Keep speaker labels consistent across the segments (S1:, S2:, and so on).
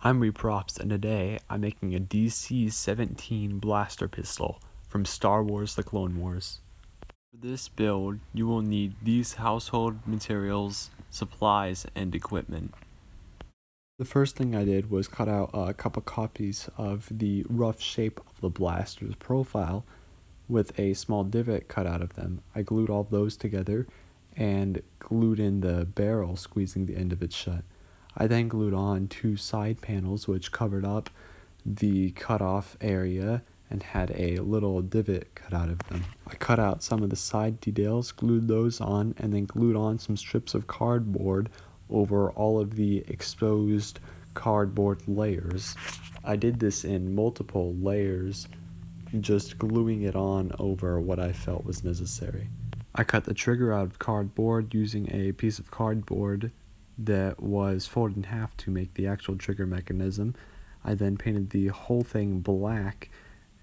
S1: I'm Reprops, and today I'm making a DC-17 blaster pistol from Star Wars: The Clone Wars. For this build, you will need these household materials, supplies, and equipment. The first thing I did was cut out a couple copies of the rough shape of the blaster's profile with a small divot cut out of them. I glued all those together and glued in the barrel, squeezing the end of it shut. I then glued on two side panels which covered up the cutoff area and had a little divot cut out of them. I cut out some of the side details, glued those on, and then glued on some strips of cardboard over all of the exposed cardboard layers. I did this in multiple layers, just gluing it on over what I felt was necessary. I cut the trigger out of cardboard using a piece of cardboard that was folded in half to make the actual trigger mechanism. I then painted the whole thing black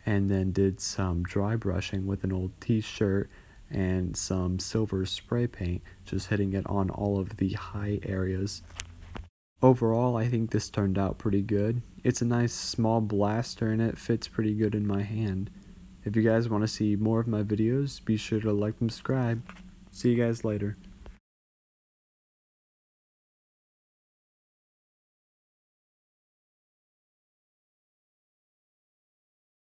S1: and then did some dry brushing with an old t-shirt and some silver spray paint, just hitting it on all of the high areas. Overall, I think this turned out pretty good. It's a nice small blaster and it fits pretty good in my hand. If you guys want to see more of my videos, be sure to like and subscribe. See you guys later.